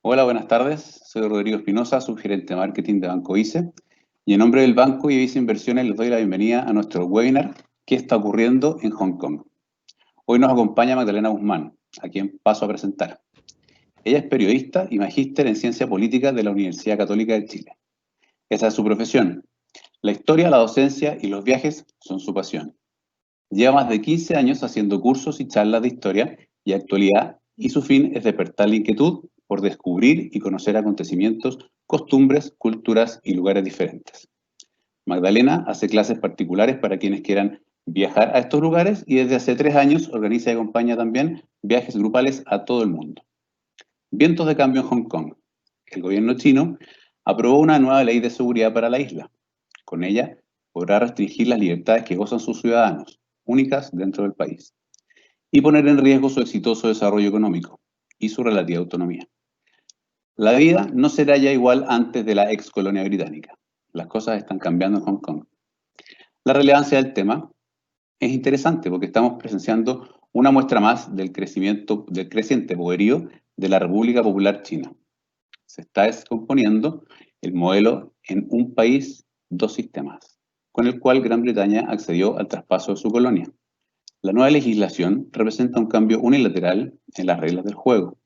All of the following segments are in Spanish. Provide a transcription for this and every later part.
Hola, buenas tardes. Soy Rodrigo Espinosa, subgerente de marketing de Banco ICE. Y en nombre del banco y de ICE Inversiones les doy la bienvenida a nuestro webinar ¿Qué está ocurriendo en Hong Kong? Hoy nos acompaña Magdalena Guzmán, a quien paso a presentar. Ella es periodista y magíster en Ciencia Política de la Universidad Católica de Chile. Esa es su profesión. La historia, la docencia y los viajes son su pasión. Lleva más de 15 años haciendo cursos y charlas de historia y actualidad, y su fin es despertar la inquietud por descubrir y conocer acontecimientos, costumbres, culturas y lugares diferentes. Magdalena hace clases particulares para quienes quieran viajar a estos lugares y desde hace 3 años organiza y acompaña también viajes grupales a todo el mundo. Vientos de cambio en Hong Kong. El gobierno chino aprobó una nueva ley de seguridad para la isla. Con ella podrá restringir las libertades que gozan sus ciudadanos, únicas dentro del país, y poner en riesgo su exitoso desarrollo económico y su relativa autonomía. La vida no será ya igual antes de la ex colonia británica. Las cosas están cambiando en Hong Kong. La relevancia del tema es interesante porque estamos presenciando una muestra más del creciente poderío de la República Popular China. Se está descomponiendo el modelo en un país, dos sistemas, con el cual Gran Bretaña accedió al traspaso de su colonia. La nueva legislación representa un cambio unilateral en las reglas del juego,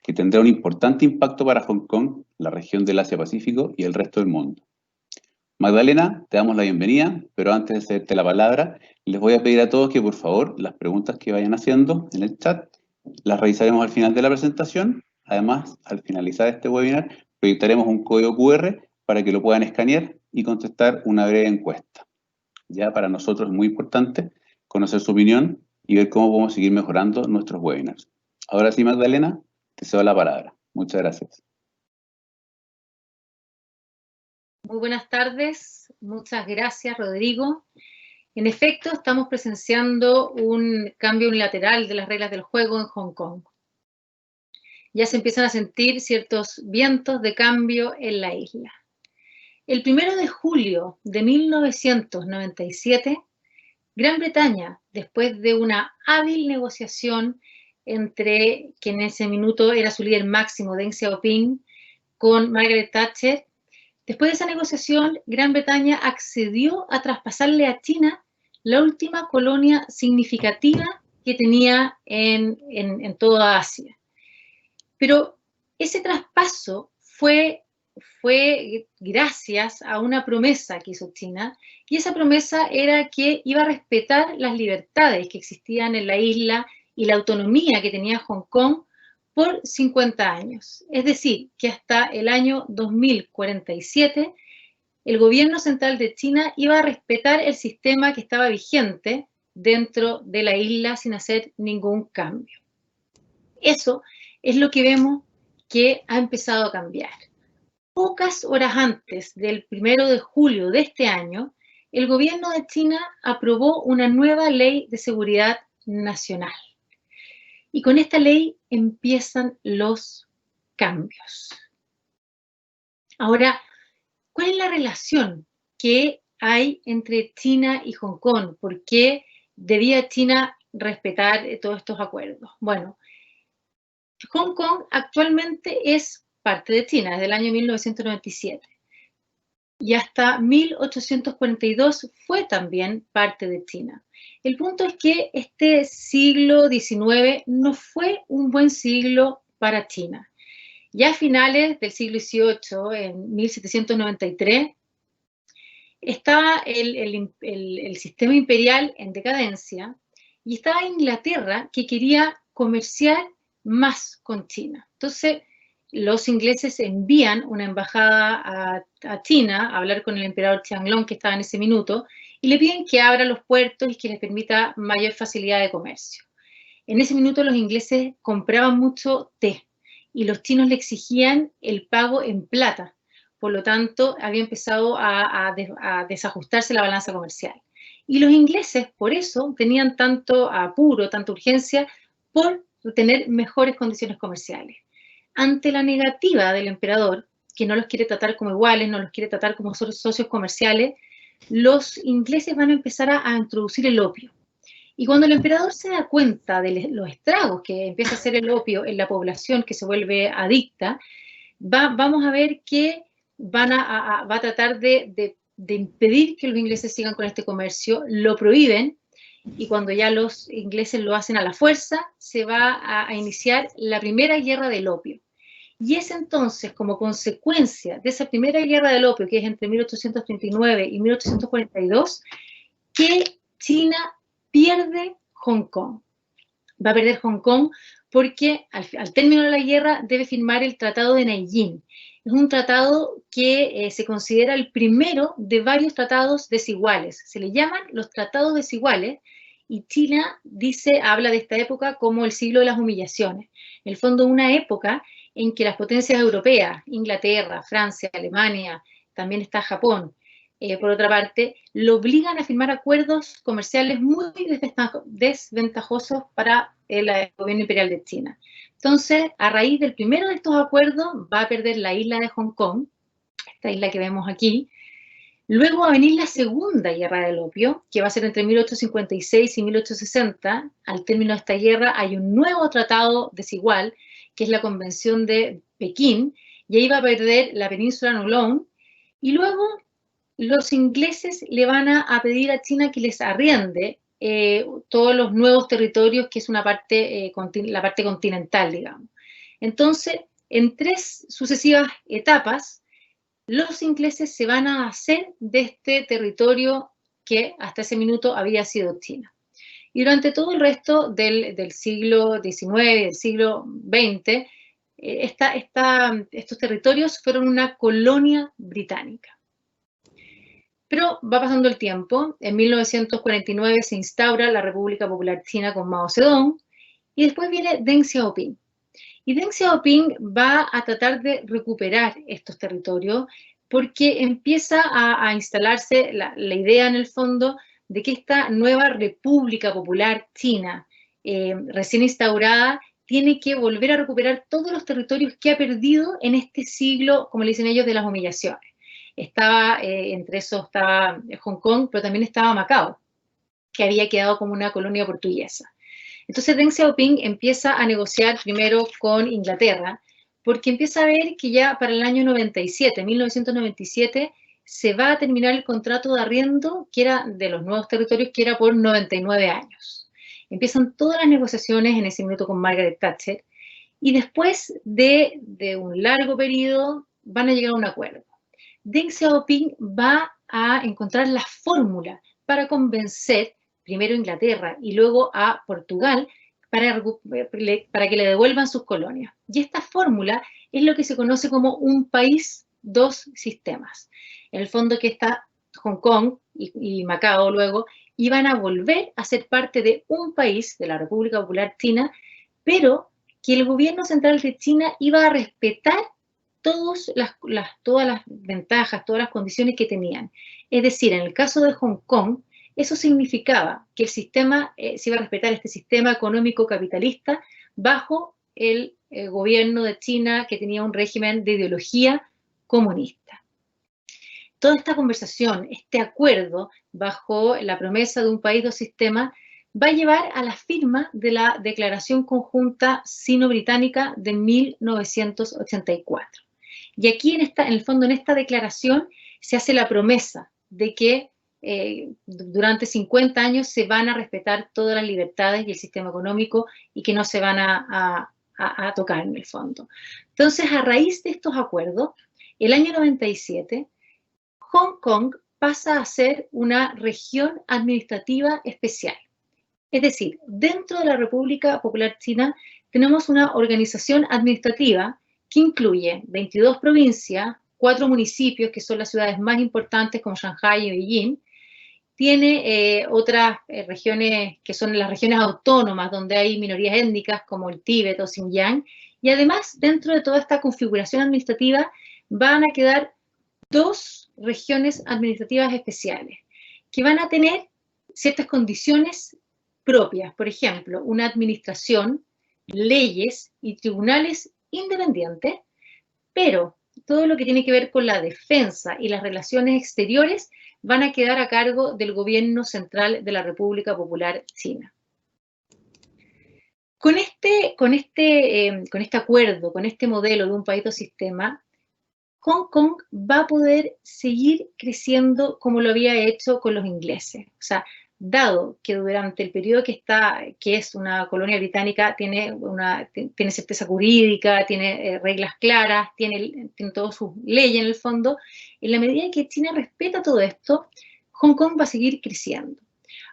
que tendrá un importante impacto para Hong Kong, la región del Asia-Pacífico y el resto del mundo. Magdalena, te damos la bienvenida, pero antes de cederte la palabra, les voy a pedir a todos que por favor las preguntas que vayan haciendo en el chat las revisaremos al final de la presentación. Además, al finalizar este webinar, proyectaremos un código QR para que lo puedan escanear y contestar una breve encuesta. Ya para nosotros es muy importante conocer su opinión y ver cómo podemos seguir mejorando nuestros webinars. Ahora sí, Magdalena, te cedo la palabra. Muchas gracias. Muy buenas tardes, muchas gracias, Rodrigo. En efecto, estamos presenciando un cambio unilateral de las reglas del juego en Hong Kong. Ya se empiezan a sentir ciertos vientos de cambio en la isla. El 1 de julio de 1997, Gran Bretaña, después de una hábil negociación entre quien en ese minuto era su líder máximo, Deng Xiaoping, con Margaret Thatcher, después de esa negociación, Gran Bretaña accedió a traspasarle a China la última colonia significativa que tenía en toda Asia. Pero ese traspaso fue gracias a una promesa que hizo China, y esa promesa era que iba a respetar las libertades que existían en la isla y la autonomía que tenía Hong Kong por 50 años. Es decir, que hasta el año 2047 el gobierno central de China iba a respetar el sistema que estaba vigente dentro de la isla sin hacer ningún cambio. Eso es lo que vemos que ha empezado a cambiar. Pocas horas antes del 1 de julio de este año, el gobierno de China aprobó una nueva ley de seguridad nacional. Y con esta ley empiezan los cambios. Ahora, ¿cuál es la relación que hay entre China y Hong Kong? ¿Por qué debía China respetar todos estos acuerdos? Bueno, Hong Kong actualmente es parte de China desde el año 1997 y hasta 1842 fue también parte de China. El punto es que este siglo XIX no fue un buen siglo para China. Ya a finales del siglo XVIII, en 1793, estaba el sistema imperial en decadencia y estaba Inglaterra, que quería comerciar más con China. Entonces, los ingleses envían una embajada a China a hablar con el emperador Qianlong, que estaba en ese minuto, y le piden que abra los puertos y que les permita mayor facilidad de comercio. En ese minuto los ingleses compraban mucho té y los chinos le exigían el pago en plata. Por lo tanto, había empezado a desajustarse la balanza comercial. Y los ingleses, por eso, tenían tanto apuro, tanta urgencia por tener mejores condiciones comerciales. Ante la negativa del emperador, que no los quiere tratar como iguales, no los quiere tratar como socios comerciales, los ingleses van a empezar a introducir el opio. Y cuando el emperador se da cuenta de los estragos que empieza a hacer el opio en la población que se vuelve adicta, vamos a ver que va a tratar de impedir que los ingleses sigan con este comercio, lo prohíben, y cuando ya los ingleses lo hacen a la fuerza, se va a iniciar la primera guerra del opio. Y es entonces, como consecuencia de esa primera guerra del opio, que es entre 1839 y 1842, que China pierde Hong Kong. Va a perder Hong Kong porque al término de la guerra debe firmar el Tratado de Nanjing. Es un tratado que se considera el primero de varios tratados desiguales. Se le llaman los tratados desiguales y China habla de esta época como el siglo de las humillaciones. En el fondo, una época en que las potencias europeas, Inglaterra, Francia, Alemania, también está Japón, por otra parte, lo obligan a firmar acuerdos comerciales muy desventajosos para el gobierno imperial de China. Entonces, a raíz del primero de estos acuerdos, va a perder la isla de Hong Kong, esta isla que vemos aquí. Luego va a venir la segunda guerra del opio, que va a ser entre 1856 y 1860. Al término de esta guerra hay un nuevo tratado desigual, que es la Convención de Pekín, y ahí va a perder la península Nulón. Y luego los ingleses le van a pedir a China que les arriende todos los nuevos territorios, que es la parte continental, digamos. Entonces, en 3 sucesivas etapas, los ingleses se van a hacer de este territorio que hasta ese minuto había sido China. Y durante todo el resto del siglo XIX, del siglo XX, estos territorios fueron una colonia británica. Pero va pasando el tiempo. En 1949 se instaura la República Popular China con Mao Zedong, y después viene Deng Xiaoping. Y Deng Xiaoping va a tratar de recuperar estos territorios porque empieza a instalarse la idea en el fondo de que esta nueva República Popular China, recién instaurada, tiene que volver a recuperar todos los territorios que ha perdido en este siglo, como le dicen ellos, de las humillaciones. Entre esos estaba Hong Kong, pero también estaba Macao, que había quedado como una colonia portuguesa. Entonces Deng Xiaoping empieza a negociar primero con Inglaterra, porque empieza a ver que ya para el año 1997, se va a terminar el contrato de arriendo, que era de los nuevos territorios, que era por 99 años. Empiezan todas las negociaciones en ese minuto con Margaret Thatcher, y después de un largo periodo van a llegar a un acuerdo. Deng Xiaoping va a encontrar la fórmula para convencer primero a Inglaterra y luego a Portugal para que le devuelvan sus colonias. Y esta fórmula es lo que se conoce como un país, dos sistemas. En el fondo, que está Hong Kong y Macao luego iban a volver a ser parte de un país, de la República Popular China, pero que el gobierno central de China iba a respetar todas las ventajas, todas las condiciones que tenían. Es decir, en el caso de Hong Kong, eso significaba que el sistema, se iba a respetar este sistema económico capitalista bajo el gobierno de China, que tenía un régimen de ideología comunista. Toda esta conversación, este acuerdo bajo la promesa de un país, dos sistemas, va a llevar a la firma de la Declaración Conjunta Sino-Británica de 1984. Y aquí, en el fondo, en esta declaración, se hace la promesa de que durante 50 años se van a respetar todas las libertades y el sistema económico, y que no se van a tocar en el fondo. Entonces, a raíz de estos acuerdos, el año 97, Hong Kong pasa a ser una región administrativa especial. Es decir, dentro de la República Popular China tenemos una organización administrativa que incluye 22 provincias, 4 municipios, que son las ciudades más importantes como Shanghái y Beijing. Tiene otras regiones que son las regiones autónomas, donde hay minorías étnicas como el Tíbet o Xinjiang. Y además, dentro de toda esta configuración administrativa, van a quedar 2 regiones administrativas especiales, que van a tener ciertas condiciones propias. Por ejemplo, una administración, leyes y tribunales independientes, pero todo lo que tiene que ver con la defensa y las relaciones exteriores van a quedar a cargo del gobierno central de la República Popular China. Con este acuerdo, con este modelo de un país dos sistemas, Hong Kong va a poder seguir creciendo como lo había hecho con los ingleses. O sea, dado que durante el periodo que es una colonia británica, tiene certeza jurídica, tiene reglas claras, tiene todas sus leyes en el fondo, en la medida que China respeta todo esto, Hong Kong va a seguir creciendo.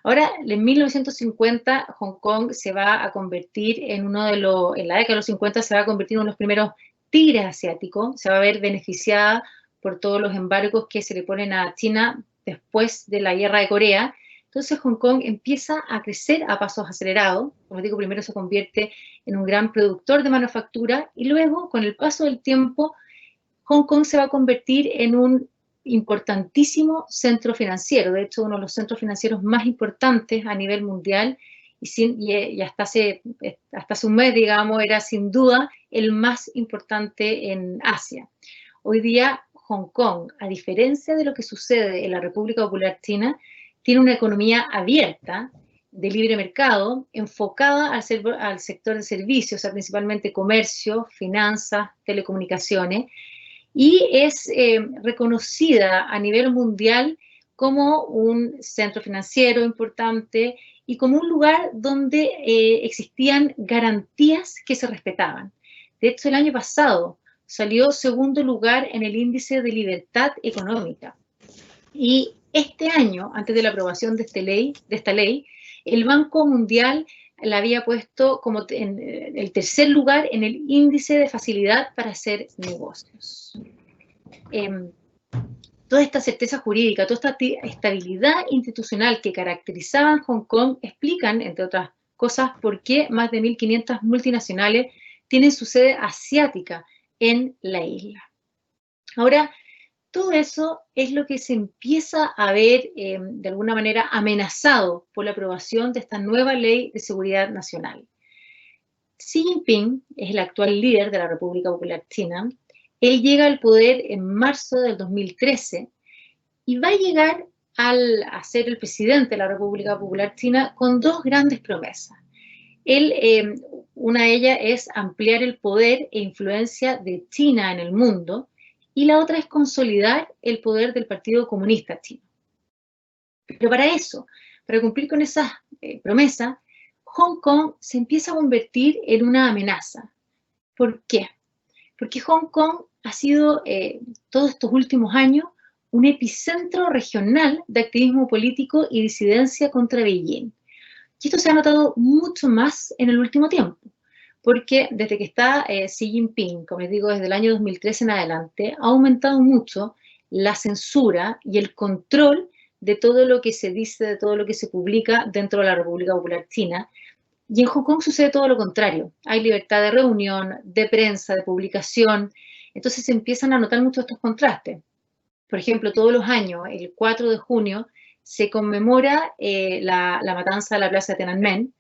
Ahora, en 1950, Hong Kong se va a convertir en la década de los 50 se va a convertir en uno de los primeros tigres asiáticos, se va a ver beneficiada por todos los embargos que se le ponen a China después de la guerra de Corea. Entonces Hong Kong empieza a crecer a pasos acelerados. Como digo, primero se convierte en un gran productor de manufactura y luego, con el paso del tiempo, Hong Kong se va a convertir en un importantísimo centro financiero, de hecho uno de los centros financieros más importantes a nivel mundial y hasta hace un mes, digamos, era sin duda el más importante en Asia. Hoy día Hong Kong, a diferencia de lo que sucede en la República Popular China, tiene una economía abierta, de libre mercado, enfocada al sector de servicios, o sea, principalmente comercio, finanzas, telecomunicaciones, y es reconocida a nivel mundial como un centro financiero importante y como un lugar donde existían garantías que se respetaban. De hecho, el año pasado salió segundo lugar en el índice de libertad económica. Y este año, antes de la aprobación de esta ley, el Banco Mundial la había puesto como en el tercer lugar en el índice de facilidad para hacer negocios. Toda esta certeza jurídica, toda esta estabilidad institucional que caracterizaban Hong Kong explican, entre otras cosas, por qué más de 1.500 multinacionales tienen su sede asiática en la isla. Ahora, todo eso es lo que se empieza a ver de alguna manera amenazado por la aprobación de esta nueva ley de seguridad nacional. Xi Jinping es el actual líder de la República Popular China. Él llega al poder en marzo del 2013 y va a llegar a ser el presidente de la República Popular China con dos grandes promesas. Una de ellas es ampliar el poder e influencia de China en el mundo, y la otra es consolidar el poder del Partido Comunista Chino. Pero para eso, para cumplir con esas promesas, Hong Kong se empieza a convertir en una amenaza. ¿Por qué? Porque Hong Kong ha sido, todos estos últimos años, un epicentro regional de activismo político y disidencia contra Beijing. Y esto se ha notado mucho más en el último tiempo, porque desde que está Xi Jinping, como les digo, desde el año 2013 en adelante, ha aumentado mucho la censura y el control de todo lo que se dice, de todo lo que se publica dentro de la República Popular China. Y en Hong Kong sucede todo lo contrario. Hay libertad de reunión, de prensa, de publicación. Entonces se empiezan a notar mucho estos contrastes. Por ejemplo, todos los años, el 4 de junio, se conmemora la matanza de la plaza de Tiananmen.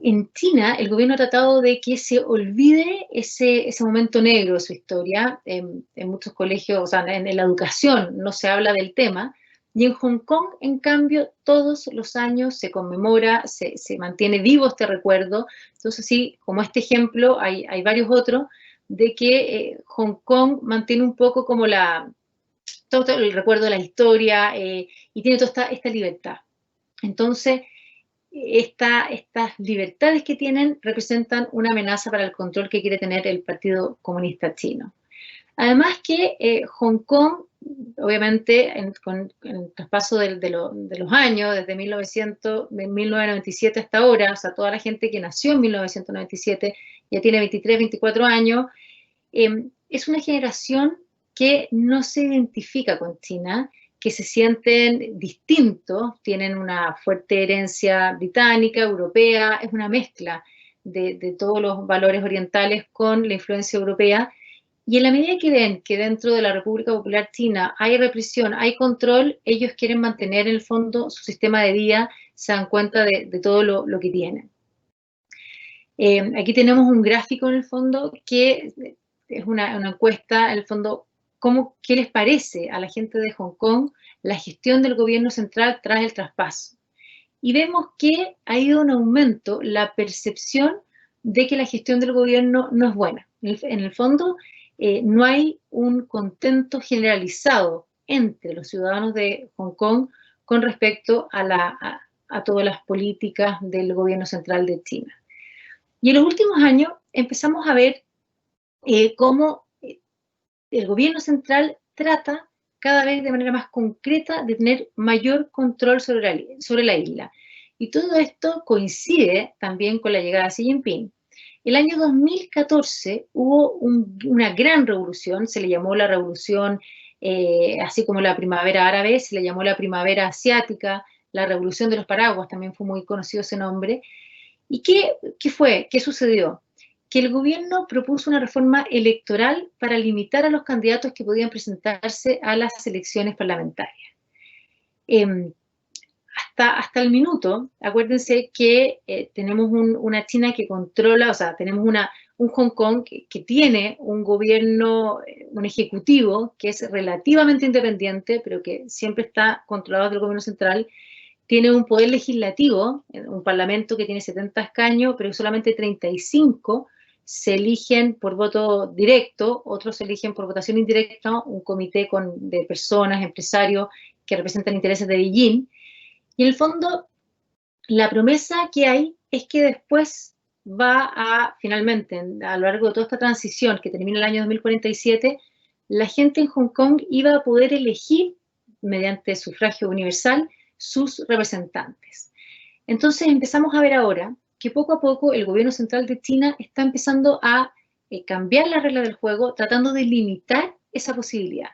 En China, el gobierno ha tratado de que se olvide ese momento negro de su historia. En muchos colegios, o sea, en la educación no se habla del tema. Y en Hong Kong, en cambio, todos los años se conmemora, se mantiene vivo este recuerdo. Entonces, sí, como este ejemplo, hay varios otros, de que Hong Kong mantiene un poco como todo el recuerdo de la historia y tiene toda esta libertad. Entonces, estas libertades que tienen representan una amenaza para el control que quiere tener el Partido Comunista Chino. Además que Hong Kong, obviamente, con el traspaso de los años, desde 1997 hasta ahora, o sea, toda la gente que nació en 1997 ya tiene 23, 24 años, es una generación que no se identifica con China, que se sienten distintos, tienen una fuerte herencia británica, europea, es una mezcla de todos los valores orientales con la influencia europea. Y en la medida que ven que dentro de la República Popular China hay represión, hay control, ellos quieren mantener en el fondo su sistema de vida, se dan cuenta de todo lo que tienen. Aquí tenemos un gráfico en el fondo que es una encuesta, en el fondo, ¿qué les parece a la gente de Hong Kong la gestión del gobierno central tras el traspaso? y vemos que ha ido en aumento la percepción de que la gestión del gobierno no es buena. En el fondo, no hay un contento generalizado entre los ciudadanos de Hong Kong con respecto a todas las políticas del gobierno central de China. Y en los últimos años empezamos a ver cómo el gobierno central trata cada vez de manera más concreta de tener mayor control sobre la isla. Y todo esto coincide también con la llegada de Xi Jinping. El año 2014 hubo una gran revolución, se le llamó la revolución, así como la primavera árabe, se le llamó la primavera asiática, la revolución de los paraguas, también fue muy conocido ese nombre. ¿Y qué fue? ¿Qué sucedió? Que el gobierno propuso una reforma electoral para limitar a los candidatos que podían presentarse a las elecciones parlamentarias. Hasta el minuto, acuérdense que tenemos una China que controla, o sea, tenemos un Hong Kong que tiene un gobierno, un ejecutivo que es relativamente independiente, pero que siempre está controlado por el gobierno central. Tiene un poder legislativo, un parlamento que tiene 70 escaños, pero solamente 35 se eligen por voto directo, otros se eligen por votación indirecta, un comité de personas, empresarios que representan intereses de Beijing. Y en el fondo, la promesa que hay es que después finalmente, a lo largo de toda esta transición que termina el año 2047, la gente en Hong Kong iba a poder elegir, mediante sufragio universal, sus representantes. Entonces empezamos a ver ahora que poco a poco el gobierno central de China está empezando a cambiar las reglas del juego, tratando de limitar esa posibilidad.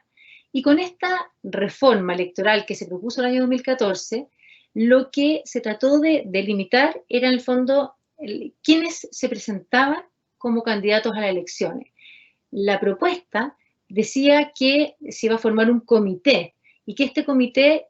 Y con esta reforma electoral que se propuso el año 2014, lo que se trató de limitar era en el fondo quiénes se presentaban como candidatos a las elecciones. La propuesta decía que se iba a formar un comité y que este comité,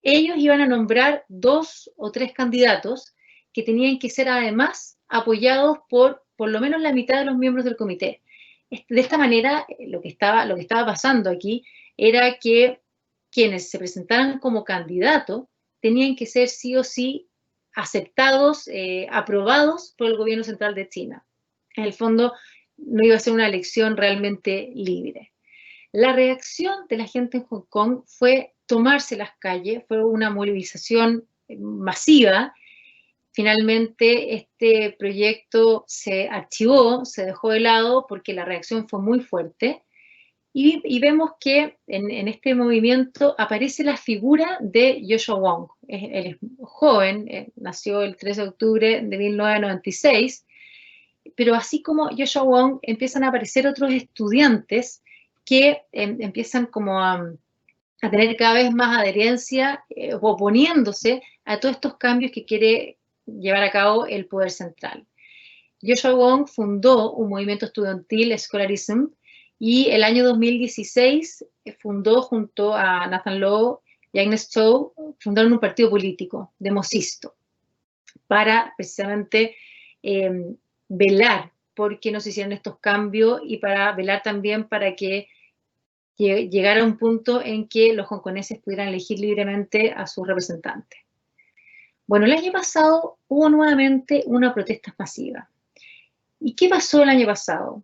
ellos iban a nombrar 2 o 3 candidatos que tenían que ser además apoyados por lo menos la mitad de los miembros del comité. De esta manera, lo que estaba pasando aquí era que quienes se presentaran como candidatos tenían que ser sí o sí aceptados, aprobados por el gobierno central de China. En el fondo, no iba a ser una elección realmente libre. La reacción de la gente en Hong Kong fue tomarse las calles, fue una movilización masiva. Finalmente, este proyecto se archivó, se dejó de lado porque la reacción fue muy fuerte. Y vemos que en este movimiento aparece la figura de Joshua Wong. Él es joven, nació el 3 de octubre de 1996, pero así como Joshua Wong empiezan a aparecer otros estudiantes que empiezan como a tener cada vez más adherencia, oponiéndose a todos estos cambios que quiere llevar a cabo el poder central. Joshua Wong fundó un movimiento estudiantil, Scholarism, y el año 2016 fundó junto a Nathan Law y Agnes Chow, fundaron un partido político, Demosisto, para precisamente velar por que no se hicieran estos cambios y para velar también para que llegara a un punto en que los hongkoneses pudieran elegir libremente a sus representantes. Bueno, el año pasado hubo nuevamente una protesta masiva. ¿Y qué pasó el año pasado?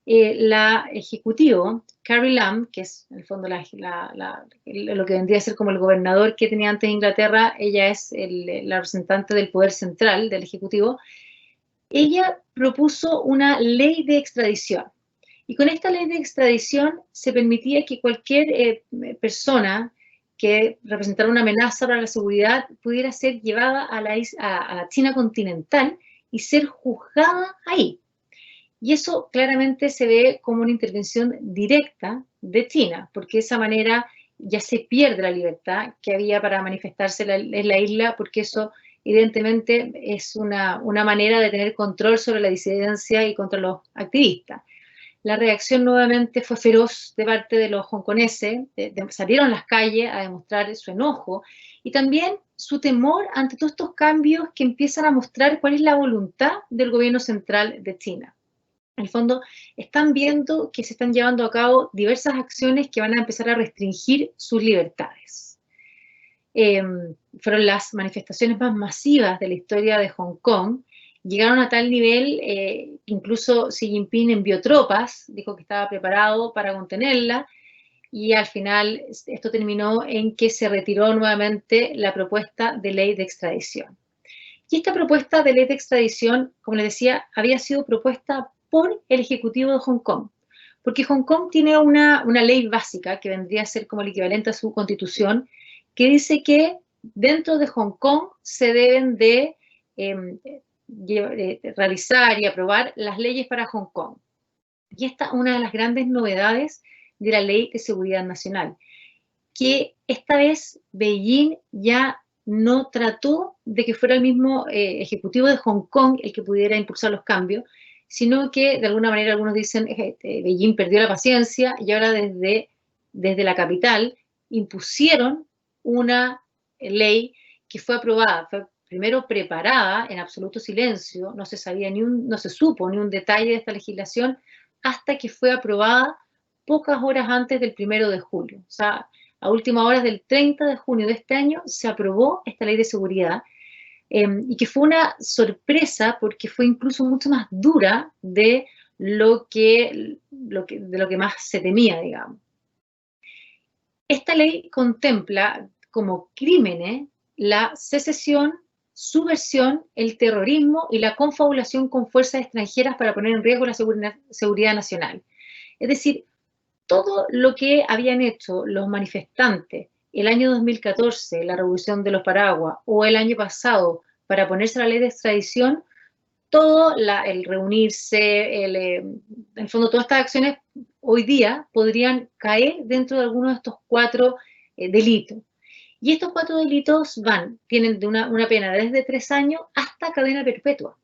La ejecutivo, Carrie Lam, que es en el fondo lo que vendría a ser como el gobernador que tenía antes Inglaterra, ella es la representante del poder central, del ejecutivo, ella propuso una ley de extradición. Y con esta ley de extradición se permitía que cualquier persona que representara una amenaza para la seguridad pudiera ser llevada a la China continental y ser juzgada ahí. Y eso claramente se ve como una intervención directa de China, porque de esa manera ya se pierde la libertad que había para manifestarse en la isla, porque eso evidentemente es una manera de tener control sobre la disidencia y contra los activistas. La reacción nuevamente fue feroz de parte de los hongkoneses, salieron a las calles a demostrar su enojo y también su temor ante todos estos cambios que empiezan a mostrar cuál es la voluntad del gobierno central de China. En el fondo, están viendo que se están llevando a cabo diversas acciones que van a empezar a restringir sus libertades. fueron las manifestaciones más masivas de la historia de Hong Kong. Llegaron a tal nivel que incluso Xi Jinping envió tropas, dijo que estaba preparado para contenerla, y al final esto terminó en que se retiró nuevamente la propuesta de ley de extradición. Y esta propuesta de ley de extradición, como les decía, había sido propuesta por el Ejecutivo de Hong Kong, porque Hong Kong tiene una ley básica que vendría a ser como el equivalente a su constitución, que dice que dentro de Hong Kong se deben de realizar y aprobar las leyes para Hong Kong. Y esta es una de las grandes novedades de la Ley de Seguridad Nacional, que esta vez Beijing ya no trató de que fuera el mismo ejecutivo de Hong Kong el que pudiera impulsar los cambios, sino que de alguna manera algunos dicen Beijing perdió la paciencia y ahora desde la capital impusieron una ley que fue aprobada, fue primero preparada en absoluto silencio, no se sabía no se supo ni un detalle de esta legislación hasta que fue aprobada pocas horas antes del 1 de julio. O sea, a últimas horas del 30 de junio de este año se aprobó esta ley de seguridad y que fue una sorpresa porque fue incluso mucho más dura de lo que más se temía, digamos. Esta ley contempla como crímenes la secesión, subversión, el terrorismo y la confabulación con fuerzas extranjeras para poner en riesgo la seguridad nacional. Es decir, todo lo que habían hecho los manifestantes el año 2014, la Revolución de los Paraguas, o el año pasado para oponerse a la ley de extradición, todo el reunirse, en el fondo todas estas acciones hoy día podrían caer dentro de alguno de estos 4 delitos. Y estos 4 delitos tienen de una pena desde 3 años hasta cadena perpetua.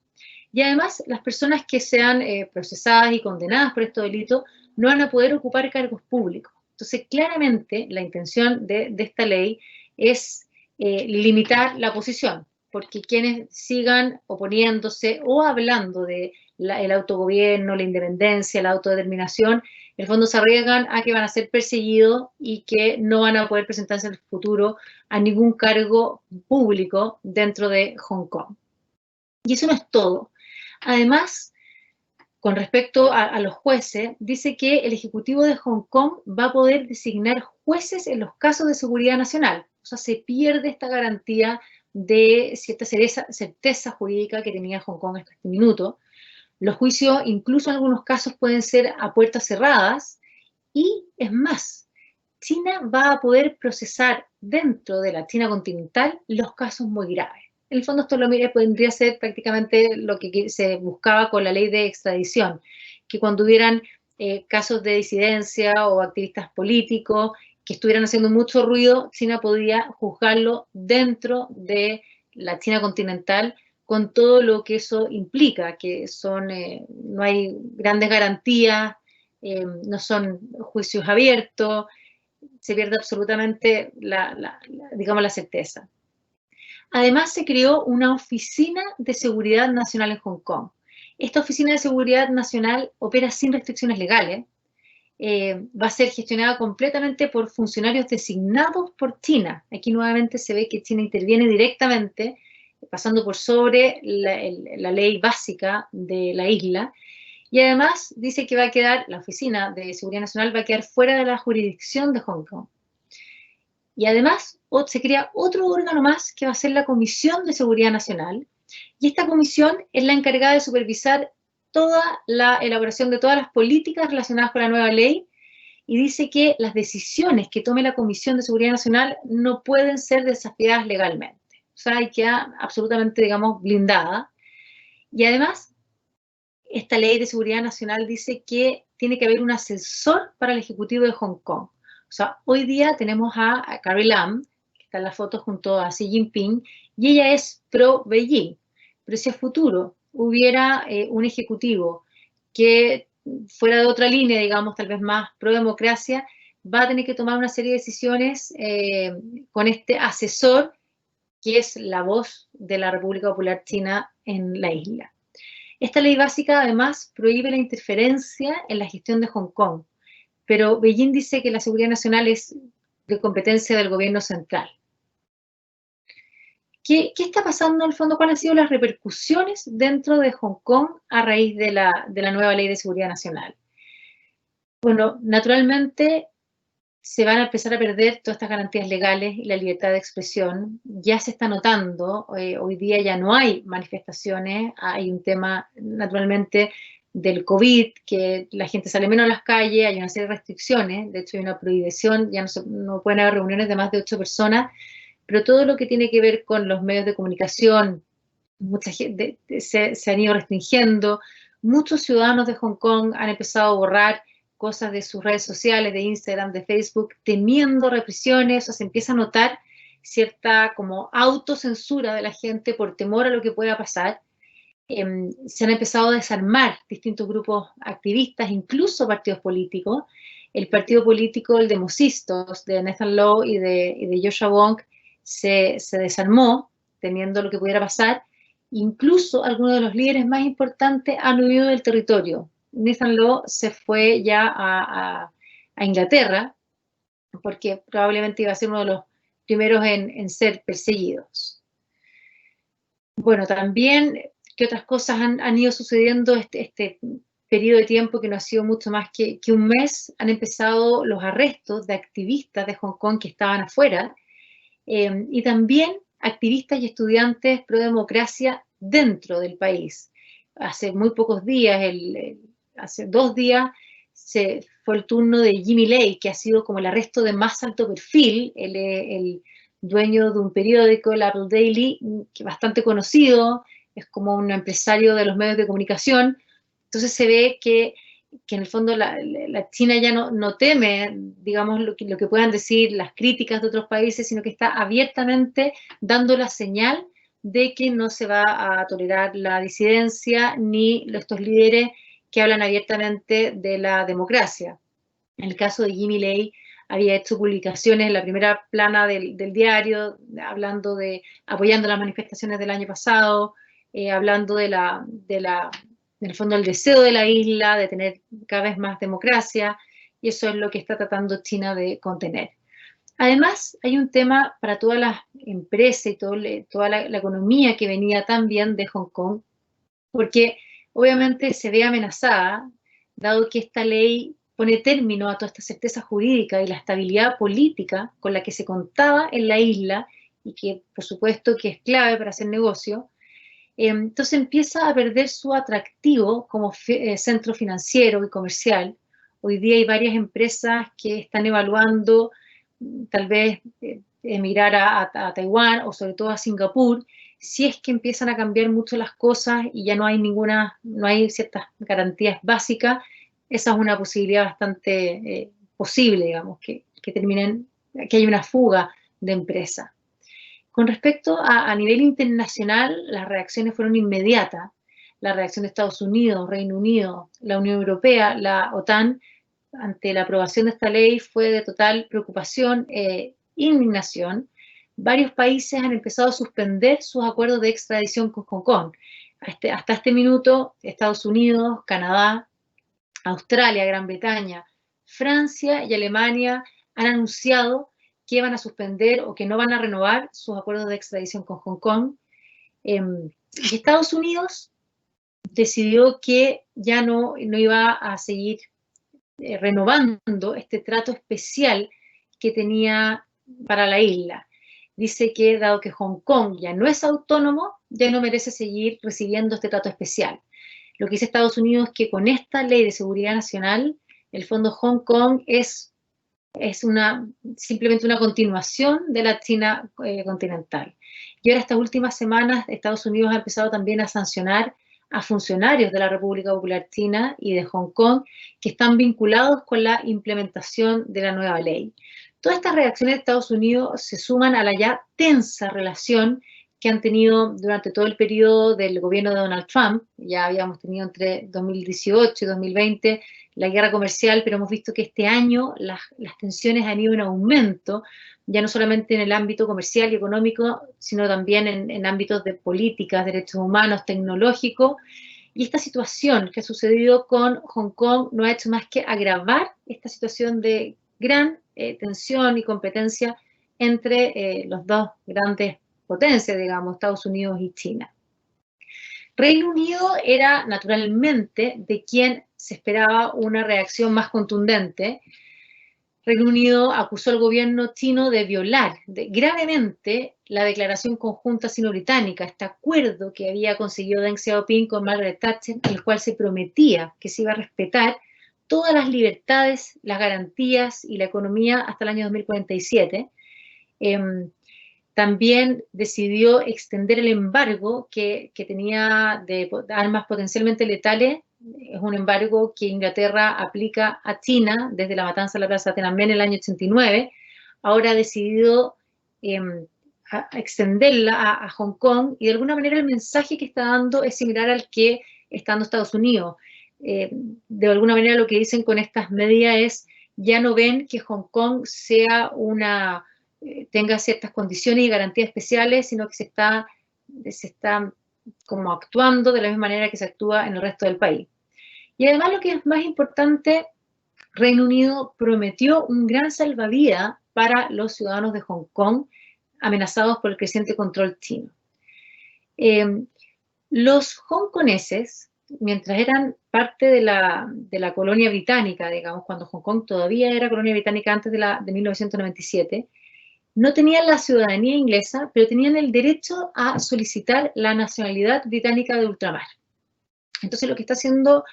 Y además, las personas que sean procesadas y condenadas por estos delitos no van a poder ocupar cargos públicos. Entonces, claramente, la intención de esta ley es limitar la oposición, porque quienes sigan oponiéndose o hablando de el autogobierno, la independencia, la autodeterminación, en el fondo se arriesgan a que van a ser perseguidos y que no van a poder presentarse en el futuro a ningún cargo público dentro de Hong Kong. Y eso no es todo. Además, con respecto a los jueces, dice que el Ejecutivo de Hong Kong va a poder designar jueces en los casos de seguridad nacional. O sea, se pierde esta garantía de cierta certeza jurídica que tenía Hong Kong hasta este minuto. Los juicios, incluso en algunos casos, pueden ser a puertas cerradas. Y es más, China va a poder procesar dentro de la China continental los casos muy graves. En el fondo esto podría ser prácticamente lo que se buscaba con la ley de extradición, que cuando hubieran casos de disidencia o activistas políticos que estuvieran haciendo mucho ruido, China podía juzgarlo dentro de la China continental con todo lo que eso implica, que no hay grandes garantías, no son juicios abiertos, se pierde absolutamente digamos, la certeza. Además, se creó una Oficina de Seguridad Nacional en Hong Kong. Esta Oficina de Seguridad Nacional opera sin restricciones legales, va a ser gestionada completamente por funcionarios designados por China. Aquí nuevamente se ve que China interviene directamente, pasando por sobre la ley básica de la isla, y además dice que la Oficina de Seguridad Nacional va a quedar fuera de la jurisdicción de Hong Kong. Y además se crea otro órgano más que va a ser la Comisión de Seguridad Nacional, y esta comisión es la encargada de supervisar toda la elaboración de todas las políticas relacionadas con la nueva ley, y dice que las decisiones que tome la Comisión de Seguridad Nacional no pueden ser desafiadas legalmente. O sea, queda absolutamente, digamos, blindada. Y además, esta ley de seguridad nacional dice que tiene que haber un asesor para el Ejecutivo de Hong Kong. O sea, hoy día tenemos a Carrie Lam, que está en la foto junto a Xi Jinping, y ella es pro-Beijing. Pero si a futuro hubiera un ejecutivo que fuera de otra línea, digamos, tal vez más pro-democracia, va a tener que tomar una serie de decisiones con este asesor que es la voz de la República Popular China en la isla. Esta ley básica, además, prohíbe la interferencia en la gestión de Hong Kong, pero Beijing dice que la seguridad nacional es de competencia del gobierno central. ¿Qué está pasando en el fondo? ¿Cuáles han sido las repercusiones dentro de Hong Kong a raíz de la nueva Ley de Seguridad Nacional? Bueno, naturalmente se van a empezar a perder todas estas garantías legales y la libertad de expresión. Ya se está notando, hoy día ya no hay manifestaciones, hay un tema naturalmente del COVID, que la gente sale menos a las calles, hay una serie de restricciones, de hecho hay una prohibición, ya no pueden haber reuniones de más de 8 personas, pero todo lo que tiene que ver con los medios de comunicación, mucha gente se han ido restringiendo, muchos ciudadanos de Hong Kong han empezado a borrar cosas de sus redes sociales, de Instagram, de Facebook, temiendo represiones, o se empieza a notar cierta como autocensura de la gente por temor a lo que pueda pasar. Se han empezado a desarmar distintos grupos activistas, incluso partidos políticos. El partido político, el de Mosistos, de Nathan Law y de Joshua Wong, se desarmó, temiendo lo que pudiera pasar. Incluso algunos de los líderes más importantes han huido del territorio. Nathan Law se fue ya a Inglaterra, porque probablemente iba a ser uno de los primeros en ser perseguidos. Bueno, también, ¿qué otras cosas han ido sucediendo este periodo de tiempo que no ha sido mucho más que un mes? Han empezado los arrestos de activistas de Hong Kong que estaban afuera, y también activistas y estudiantes pro democracia dentro del país. Hace muy pocos días, hace 2 días, fue el turno de Jimmy Lai, que ha sido como el arresto de más alto perfil. Él es el dueño de un periódico, el Apple Daily, que es bastante conocido, es como un empresario de los medios de comunicación. Entonces se ve que en el fondo la China ya no teme, digamos, lo que puedan decir las críticas de otros países, sino que está abiertamente dando la señal de que no se va a tolerar la disidencia ni estos líderes que hablan abiertamente de la democracia. En el caso de Jimmy Lai, había hecho publicaciones en la primera plana del diario, apoyando las manifestaciones del año pasado, hablando en el fondo, el deseo de la isla de tener cada vez más democracia, y eso es lo que está tratando China de contener. Además, hay un tema para todas las empresas y toda la economía que venía también de Hong Kong, porque obviamente se ve amenazada, dado que esta ley pone término a toda esta certeza jurídica y la estabilidad política con la que se contaba en la isla, y que por supuesto que es clave para hacer negocio. Entonces empieza a perder su atractivo como centro financiero y comercial. Hoy día hay varias empresas que están evaluando tal vez emigrar a Taiwán o sobre todo a Singapur, si es que empiezan a cambiar mucho las cosas y ya no hay ciertas garantías básicas. Esa es una posibilidad bastante posible, digamos, que hay una fuga de empresas. Con respecto a nivel internacional, las reacciones fueron inmediatas. La reacción de Estados Unidos, Reino Unido, la Unión Europea, la OTAN, ante la aprobación de esta ley fue de total preocupación e indignación. Varios países han empezado a suspender sus acuerdos de extradición con Hong Kong. Hasta este minuto, Estados Unidos, Canadá, Australia, Gran Bretaña, Francia y Alemania han anunciado que van a suspender o que no van a renovar sus acuerdos de extradición con Hong Kong. Y Estados Unidos decidió que ya no iba a seguir renovando este trato especial que tenía para la isla. Dice que dado que Hong Kong ya no es autónomo, ya no merece seguir recibiendo este trato especial. Lo que dice Estados Unidos es que con esta ley de seguridad nacional, el fondo Hong Kong es simplemente una continuación de la China continental. Y ahora, estas últimas semanas, Estados Unidos ha empezado también a sancionar a funcionarios de la República Popular China y de Hong Kong que están vinculados con la implementación de la nueva ley. Todas estas reacciones de Estados Unidos se suman a la ya tensa relación que han tenido durante todo el periodo del gobierno de Donald Trump. Ya habíamos tenido entre 2018 y 2020 la guerra comercial, pero hemos visto que este año las tensiones han ido en aumento, ya no solamente en el ámbito comercial y económico, sino también en ámbitos de políticas, derechos humanos, tecnológicos. Y esta situación que ha sucedido con Hong Kong no ha hecho más que agravar esta situación de gran tensión y competencia entre los dos grandes potencias, digamos, Estados Unidos y China. Reino Unido era naturalmente de quien se esperaba una reacción más contundente. Reino Unido acusó al gobierno chino de violar gravemente la declaración conjunta sino-británica, este acuerdo que había conseguido Deng Xiaoping con Margaret Thatcher, en el cual se prometía que se iba a respetar todas las libertades, las garantías y la economía hasta el año 2047. También decidió extender el embargo que tenía de armas potencialmente letales. Es un embargo que Inglaterra aplica a China desde la matanza de la Plaza Tiananmen en el año 89. Ahora ha decidido extenderla a Hong Kong, y de alguna manera el mensaje que está dando es similar al que está dando Estados Unidos. De alguna manera lo que dicen con estas medidas es, ya no ven que Hong Kong sea tenga ciertas condiciones y garantías especiales, sino que se está como actuando de la misma manera que se actúa en el resto del país. Y además, lo que es más importante, Reino Unido prometió un gran salvavidas para los ciudadanos de Hong Kong amenazados por el creciente control chino. Los hongkoneses, mientras eran parte de la colonia británica, digamos, cuando Hong Kong todavía era colonia británica antes de 1997, no tenían la ciudadanía inglesa, pero tenían el derecho a solicitar la nacionalidad británica de ultramar. Entonces, lo que está haciendo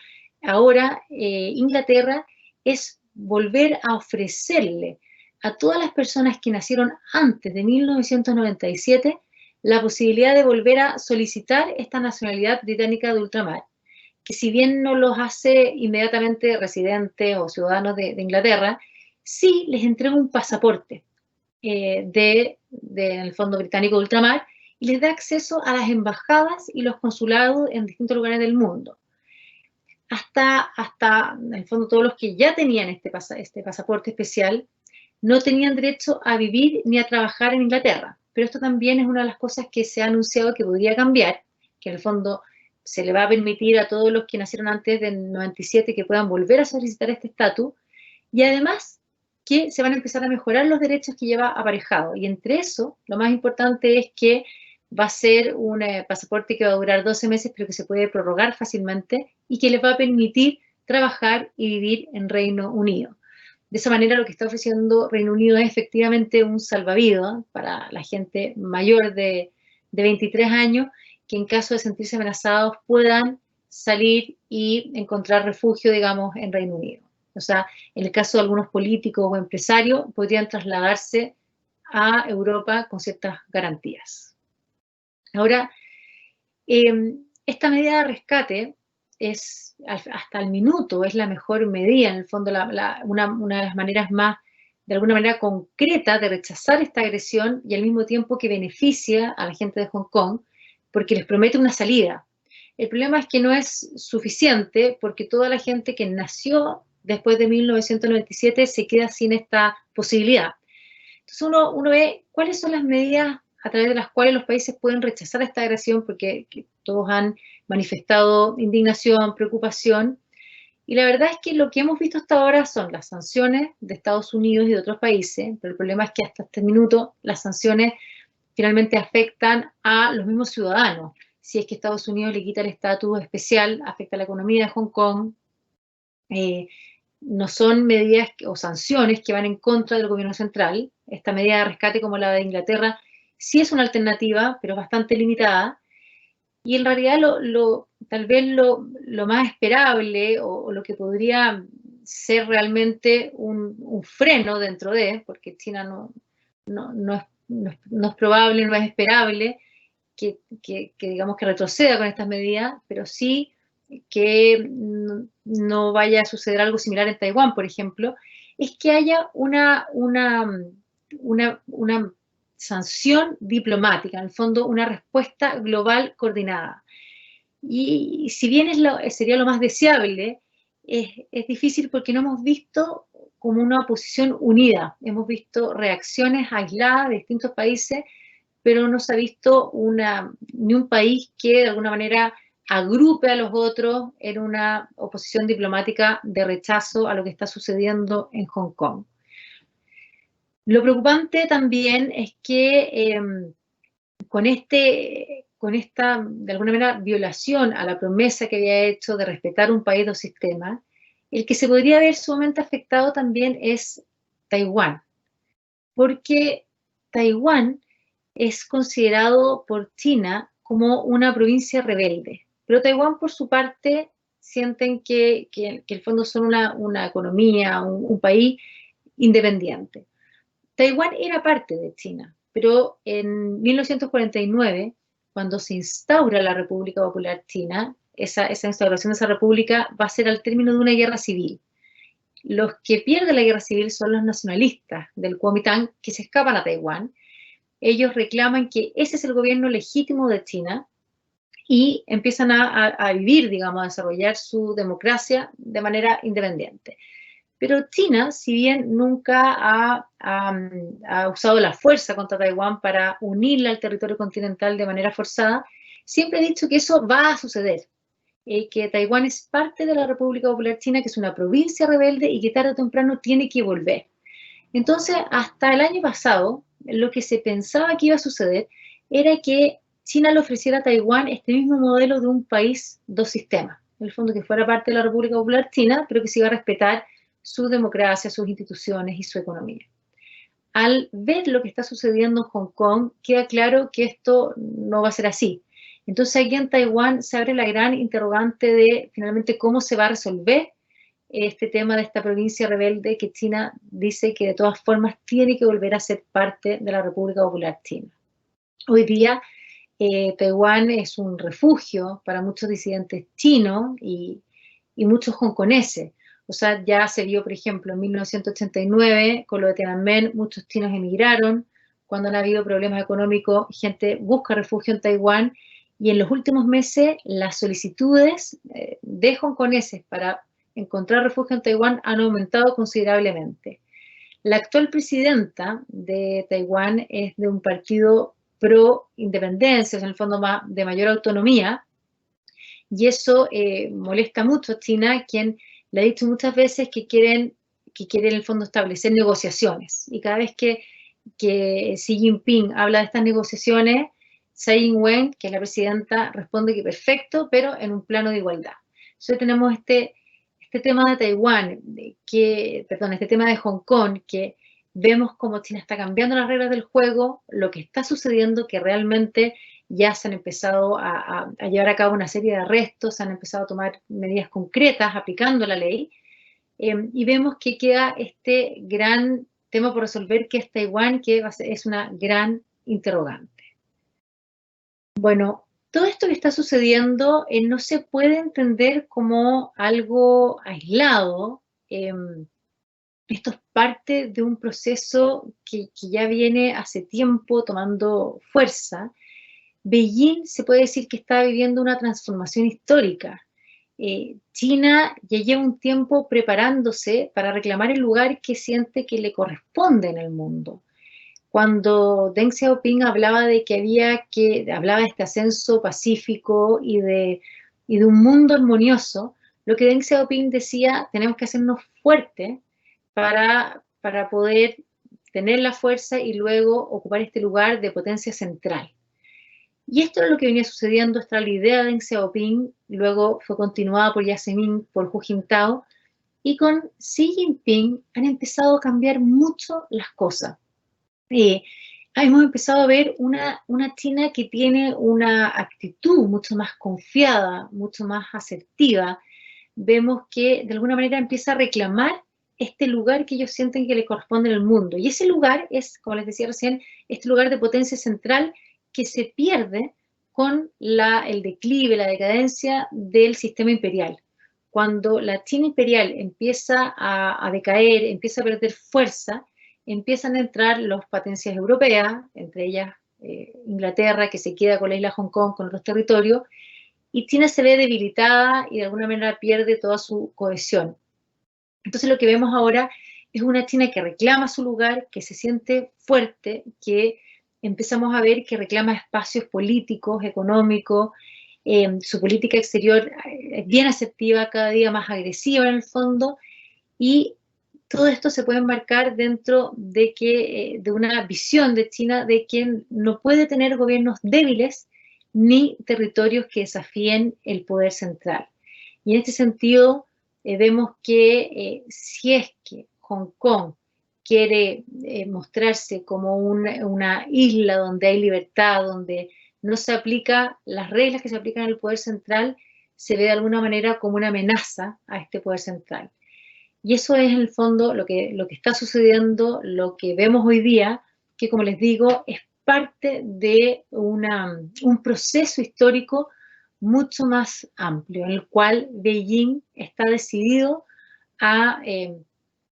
ahora Inglaterra es volver a ofrecerle a todas las personas que nacieron antes de 1997 la posibilidad de volver a solicitar esta nacionalidad británica de ultramar, que si bien no los hace inmediatamente residentes o ciudadanos de Inglaterra, sí les entrega un pasaporte del Fondo Británico de Ultramar, y les da acceso a las embajadas y los consulados en distintos lugares del mundo. Hasta en el fondo, todos los que ya tenían este pasaporte especial no tenían derecho a vivir ni a trabajar en Inglaterra. Pero esto también es una de las cosas que se ha anunciado que podría cambiar, que en el fondo se le va a permitir a todos los que nacieron antes del 97 que puedan volver a solicitar este estatus, y además que se van a empezar a mejorar los derechos que lleva aparejado. Y entre eso, lo más importante es que va a ser un pasaporte que va a durar 12 meses, pero que se puede prorrogar fácilmente y que les va a permitir trabajar y vivir en Reino Unido. De esa manera, lo que está ofreciendo Reino Unido es efectivamente un salvavidas para la gente mayor de 23 años, que en caso de sentirse amenazados puedan salir y encontrar refugio, digamos, en Reino Unido. O sea, en el caso de algunos políticos o empresarios, podrían trasladarse a Europa con ciertas garantías. Ahora, esta medida de rescate es, hasta el minuto, es la mejor medida, en el fondo, una de las maneras más, de alguna manera concreta, de rechazar esta agresión, y al mismo tiempo que beneficia a la gente de Hong Kong, porque les promete una salida. El problema es que no es suficiente, porque toda la gente que nació después de 1997 se queda sin esta posibilidad. Entonces uno ve cuáles son las medidas a través de las cuales los países pueden rechazar esta agresión, porque todos han manifestado indignación, preocupación, y la verdad es que lo que hemos visto hasta ahora son las sanciones de Estados Unidos y de otros países, pero el problema es que hasta este minuto las sanciones finalmente afectan a los mismos ciudadanos. Si es que Estados Unidos le quita el estatus especial, afecta a la economía de Hong Kong. No son medidas o sanciones que van en contra del gobierno central. Esta medida de rescate, como la de Inglaterra, sí es una alternativa, pero bastante limitada. Y en realidad tal vez lo más esperable, o lo que podría ser realmente un freno dentro de, porque China no es probable, no es esperable que digamos que retroceda con estas medidas, pero sí que no vaya a suceder algo similar en Taiwán, por ejemplo, es que haya una sanción diplomática, en el fondo una respuesta global coordinada. Y si bien sería lo más deseable, es difícil porque no hemos visto como una oposición unida. Hemos visto reacciones aisladas de distintos países, pero no se ha visto ni un país que de alguna manera agrupe a los otros en una oposición diplomática de rechazo a lo que está sucediendo en Hong Kong. Lo preocupante también es que con esta, de alguna manera, violación a la promesa que había hecho de respetar un país, dos sistemas, el que se podría ver sumamente afectado también es Taiwán, porque Taiwán es considerado por China como una provincia rebelde, pero Taiwán por su parte sienten que en el fondo son una economía, un país independiente. Taiwán era parte de China, pero en 1949, cuando se instaura la República Popular China, esa instauración de esa república va a ser al término de una guerra civil. Los que pierden la guerra civil son los nacionalistas del Kuomintang que se escapan a Taiwán. Ellos reclaman que ese es el gobierno legítimo de China y empiezan a vivir, digamos, a desarrollar su democracia de manera independiente. Pero China, si bien nunca ha usado la fuerza contra Taiwán para unirla al territorio continental de manera forzada, siempre ha dicho que eso va a suceder, que Taiwán es parte de la República Popular China, que es una provincia rebelde y que tarde o temprano tiene que volver. Entonces, hasta el año pasado, lo que se pensaba que iba a suceder era que China le ofreciera a Taiwán este mismo modelo de un país, dos sistemas. En el fondo, que fuera parte de la República Popular China, pero que se iba a respetar su democracia, sus instituciones y su economía. Al ver lo que está sucediendo en Hong Kong, queda claro que esto no va a ser así. Entonces aquí en Taiwán se abre la gran interrogante de finalmente cómo se va a resolver este tema de esta provincia rebelde que China dice que de todas formas tiene que volver a ser parte de la República Popular China. Hoy día Taiwán es un refugio para muchos disidentes chinos y muchos hongkoneses. O sea, ya se vio, por ejemplo, en 1989, con lo de Tiananmen, muchos chinos emigraron. Cuando han habido problemas económicos, gente busca refugio en Taiwán. Y en los últimos meses, las solicitudes de hongkoneses para encontrar refugio en Taiwán han aumentado considerablemente. La actual presidenta de Taiwán es de un partido pro-independencia, en el fondo de mayor autonomía, y eso molesta mucho a China, quien le ha dicho muchas veces que quiere en el fondo establecer negociaciones. Y cada vez que Xi Jinping habla de estas negociaciones, Tsai Ing-wen, que es la presidenta, responde que perfecto, pero en un plano de igualdad. Entonces tenemos este tema de Taiwán, este tema de Hong Kong, que vemos cómo China está cambiando las reglas del juego, lo que está sucediendo, que realmente ya se han empezado a llevar a cabo una serie de arrestos, se han empezado a tomar medidas concretas aplicando la ley, y vemos que queda este gran tema por resolver, que es Taiwán, que es una gran interrogante. Bueno, todo esto que está sucediendo no se puede entender como algo aislado. Esto es parte de un proceso que ya viene hace tiempo tomando fuerza. Beijing se puede decir que está viviendo una transformación histórica. China ya lleva un tiempo preparándose para reclamar el lugar que siente que le corresponde en el mundo. Cuando Deng Xiaoping hablaba de hablaba de este ascenso pacífico y de un mundo armonioso, lo que Deng Xiaoping decía, tenemos que hacernos fuertes para poder tener la fuerza y luego ocupar este lugar de potencia central. Y esto es lo que venía sucediendo, esta la idea de Deng Xiaoping, luego fue continuada por Jiang Zemin, por Hu Jintao, y con Xi Jinping han empezado a cambiar mucho las cosas. Hemos empezado a ver una China que tiene una actitud mucho más confiada, mucho más asertiva. Vemos que de alguna manera empieza a reclamar este lugar que ellos sienten que le corresponde en el mundo. Y ese lugar es, como les decía recién, este lugar de potencia central que se pierde con el declive, la decadencia del sistema imperial. Cuando la China imperial empieza a decaer, empieza a perder fuerza, empiezan a entrar las potencias europeas, entre ellas Inglaterra, que se queda con la isla Hong Kong, con otros territorios, y China se ve debilitada y de alguna manera pierde toda su cohesión. Entonces lo que vemos ahora es una China que reclama su lugar, que se siente fuerte, que empezamos a ver que reclama espacios políticos, económicos, su política exterior es bien asertiva, cada día más agresiva en el fondo, y todo esto se puede enmarcar dentro de una visión de China de que no puede tener gobiernos débiles ni territorios que desafíen el poder central. Y en este sentido, vemos que si es que Hong Kong quiere mostrarse como una isla donde hay libertad, donde no se aplican las reglas que se aplican al poder central, se ve de alguna manera como una amenaza a este poder central. Y eso es en el fondo lo que está sucediendo, lo que vemos hoy día, que como les digo, es parte de un proceso histórico mucho más amplio, en el cual Beijing está decidido a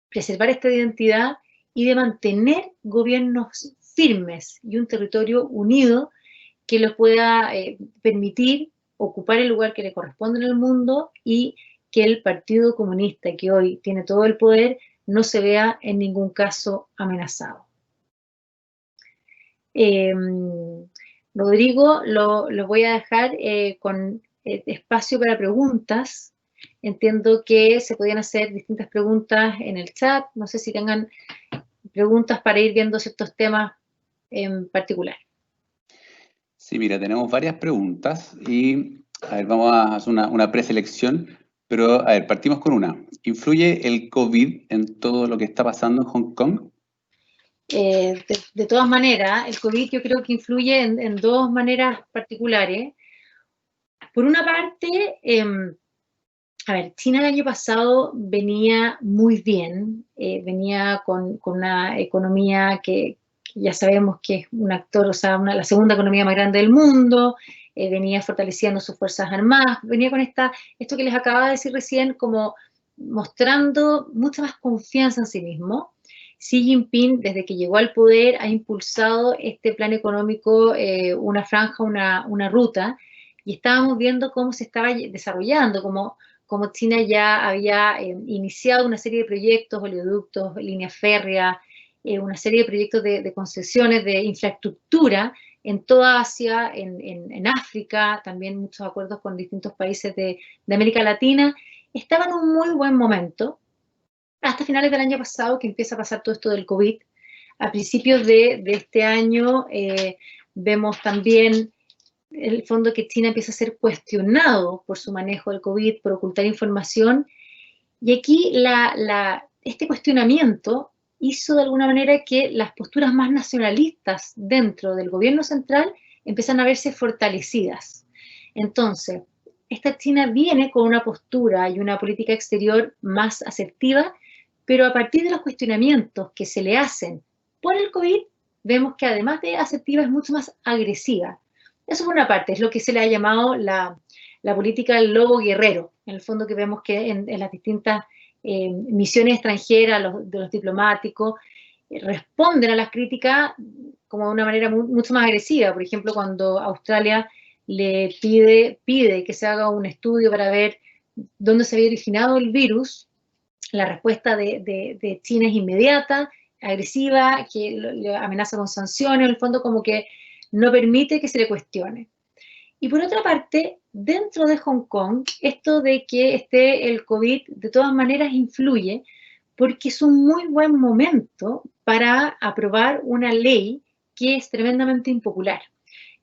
preservar esta identidad y de mantener gobiernos firmes y un territorio unido que lo pueda permitir ocupar el lugar que le corresponde en el mundo y que el Partido Comunista, que hoy tiene todo el poder, no se vea en ningún caso amenazado. Rodrigo, lo voy a dejar con espacio para preguntas. Entiendo que se podían hacer distintas preguntas en el chat. No sé si tengan preguntas para ir viendo ciertos temas en particular. Sí, mira, tenemos varias preguntas y, a ver, vamos a hacer una preselección, pero, a ver, partimos con una. ¿Influye el COVID en todo lo que está pasando en Hong Kong? De todas maneras, el COVID yo creo que influye en dos maneras particulares. Por una parte, a ver, China el año pasado venía muy bien, venía con una economía que ya sabemos que es un actor, o sea, la segunda economía más grande del mundo, venía fortaleciendo sus fuerzas armadas, venía con esto que les acababa de decir recién, como mostrando mucha más confianza en sí mismo. Xi Jinping, desde que llegó al poder, ha impulsado este plan económico, una franja, una ruta, y estábamos viendo cómo se estaba desarrollando, como China ya había iniciado una serie de proyectos, oleoductos, líneas férreas, una serie de proyectos de concesiones, de infraestructura en toda Asia, en África, también muchos acuerdos con distintos países de América Latina, estaba en un muy buen momento, hasta finales del año pasado que empieza a pasar todo esto del COVID. A principios de este año vemos también el fondo que China empieza a ser cuestionado por su manejo del COVID, por ocultar información, y aquí este cuestionamiento hizo de alguna manera que las posturas más nacionalistas dentro del gobierno central empiezan a verse fortalecidas. Entonces, esta China viene con una postura y una política exterior más asertiva, pero a partir de los cuestionamientos que se le hacen por el COVID, vemos que además de asertiva es mucho más agresiva. Eso por una parte, es lo que se le ha llamado la política del lobo guerrero, en el fondo que vemos que en las distintas misiones extranjeras de los diplomáticos responden a las críticas como de una manera mucho más agresiva. Por ejemplo, cuando Australia le pide que se haga un estudio para ver dónde se había originado el virus, la respuesta de China es inmediata, agresiva, que le amenaza con sanciones, en el fondo como que no permite que se le cuestione. Y por otra parte, dentro de Hong Kong, esto de que esté el COVID de todas maneras influye porque es un muy buen momento para aprobar una ley que es tremendamente impopular.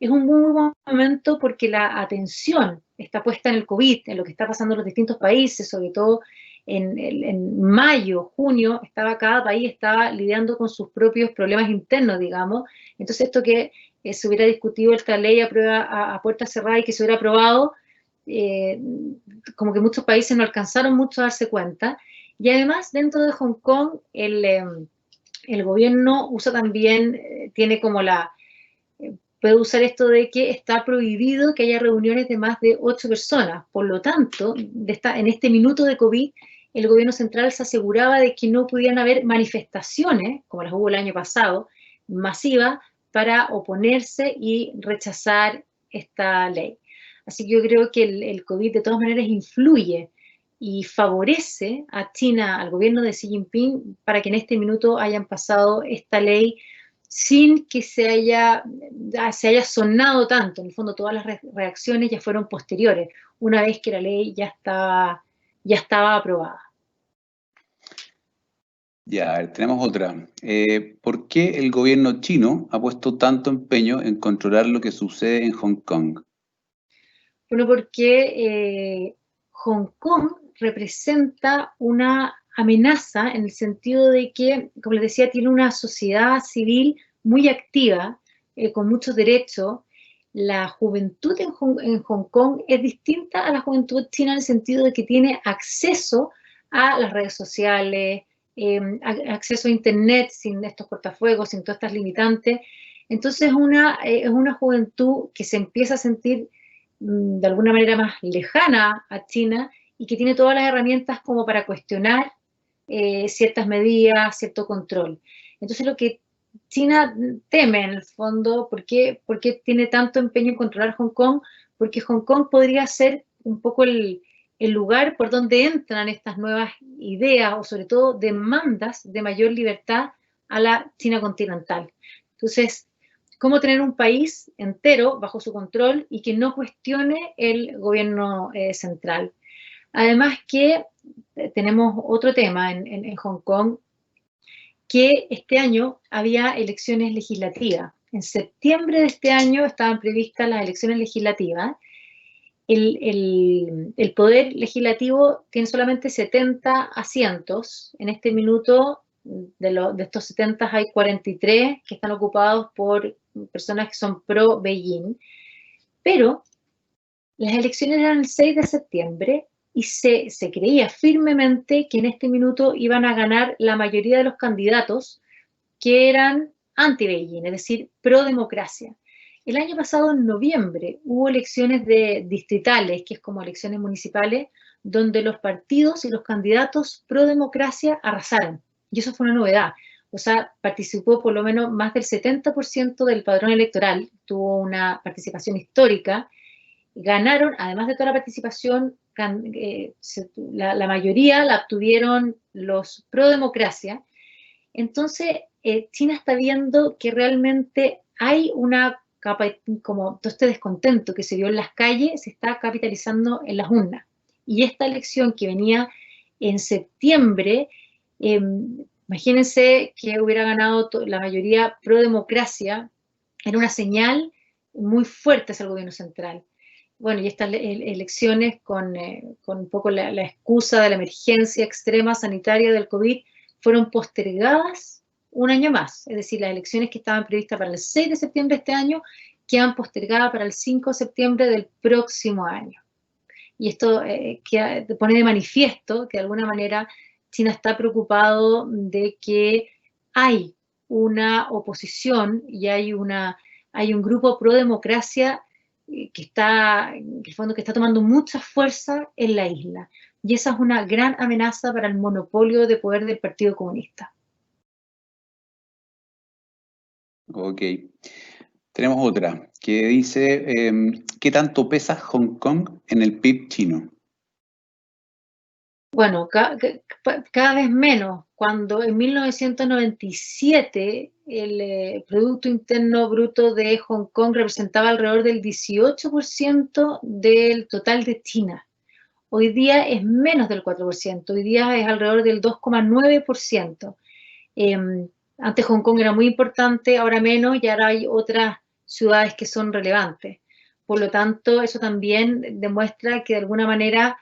Es un muy buen momento porque la atención está puesta en el COVID, en lo que está pasando en los distintos países, sobre todo en mayo, junio, cada país estaba lidiando con sus propios problemas internos, digamos. Entonces esto que se hubiera discutido esta ley a puerta cerrada y que se hubiera aprobado, como que muchos países no alcanzaron mucho a darse cuenta. Y además, dentro de Hong Kong, el gobierno usa también, tiene como puede usar esto de que está prohibido que haya reuniones de más de 8 personas. Por lo tanto, en este minuto de COVID, el gobierno central se aseguraba de que no pudieran haber manifestaciones, como las hubo el año pasado, masivas, para oponerse y rechazar esta ley. Así que yo creo que el COVID de todas maneras influye y favorece a China, al gobierno de Xi Jinping, para que en este minuto hayan pasado esta ley sin que se haya sonado tanto. En el fondo, todas las reacciones ya fueron posteriores, una vez que la ley ya estaba aprobada. Ya, a ver, tenemos otra. ¿Por qué el gobierno chino ha puesto tanto empeño en controlar lo que sucede en Hong Kong? Bueno, porque Hong Kong representa una amenaza en el sentido de que, como les decía, tiene una sociedad civil muy activa, con muchos derechos. La juventud en Hong Kong es distinta a la juventud china en el sentido de que tiene acceso a las redes sociales, acceso a Internet sin estos cortafuegos, sin todas estas limitantes. Entonces es una juventud que se empieza a sentir de alguna manera más lejana a China y que tiene todas las herramientas como para cuestionar ciertas medidas, cierto control. Entonces lo que China teme en el fondo, ¿por qué tiene tanto empeño en controlar Hong Kong? Porque Hong Kong podría ser un poco el lugar por donde entran estas nuevas ideas o sobre todo demandas de mayor libertad a la China continental. Entonces, cómo tener un país entero bajo su control y que no cuestione el gobierno central. Además que tenemos otro tema en Hong Kong, que este año había elecciones legislativas. En septiembre de este año estaban previstas las elecciones legislativas. El poder legislativo tiene solamente 70 asientos. En este minuto, de estos 70 hay 43 que están ocupados por personas que son pro Beijing. Pero las elecciones eran el 6 de septiembre y se creía firmemente que en este minuto iban a ganar la mayoría de los candidatos que eran anti-Beijing, es decir, pro-democracia. El año pasado, en noviembre, hubo elecciones distritales, que es como elecciones municipales, donde los partidos y los candidatos pro-democracia arrasaron. Y eso fue una novedad. O sea, participó por lo menos más del 70% del padrón electoral, tuvo una participación histórica. Ganaron, además de toda la participación, la mayoría la obtuvieron los pro-democracia. Entonces, China está viendo que realmente hay una capa, como todo este descontento que se vio en las calles, se está capitalizando en las urnas. Y esta elección que venía en septiembre, imagínense que hubiera ganado la mayoría pro democracia, era una señal muy fuerte hacia el gobierno central. Bueno, y estas elecciones con un poco la excusa de la emergencia extrema sanitaria del COVID fueron postergadas un año más. Es decir, las elecciones que estaban previstas para el 6 de septiembre de este año quedan postergadas para el 5 de septiembre del próximo año. Y esto pone de manifiesto que de alguna manera China está preocupado de que hay una oposición y hay un grupo pro democracia que está, en el fondo, que está tomando mucha fuerza en la isla. Y esa es una gran amenaza para el monopolio de poder del Partido Comunista. Ok. Tenemos otra que dice, ¿qué tanto pesa Hong Kong en el PIB chino? Bueno, cada vez menos. Cuando en 1997 el Producto Interno Bruto de Hong Kong representaba alrededor del 18% del total de China. Hoy día es menos del 4%, hoy día es alrededor del 2,9%. Antes Hong Kong era muy importante, ahora menos, y ahora hay otras ciudades que son relevantes. Por lo tanto, eso también demuestra que de alguna manera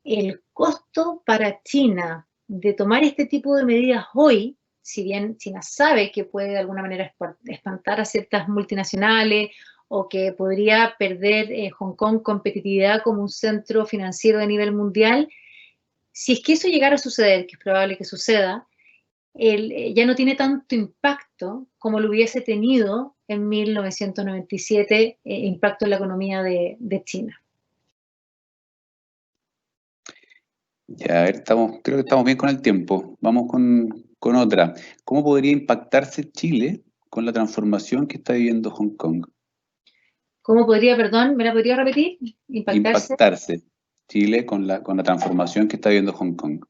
el costo para China de tomar este tipo de medidas hoy, si bien China sabe que puede de alguna manera espantar a ciertas multinacionales o que podría perder Hong Kong competitividad como un centro financiero de nivel mundial, si es que eso llegara a suceder, que es probable que suceda, ya no tiene tanto impacto como lo hubiese tenido en 1997, impacto en la economía de China. Ya, a ver, creo que estamos bien con el tiempo. Vamos con otra. ¿Cómo podría impactarse Chile con la transformación que está viviendo Hong Kong? ¿Cómo podría, perdón, me la podría repetir? Impactarse Chile con la transformación que está viviendo Hong Kong.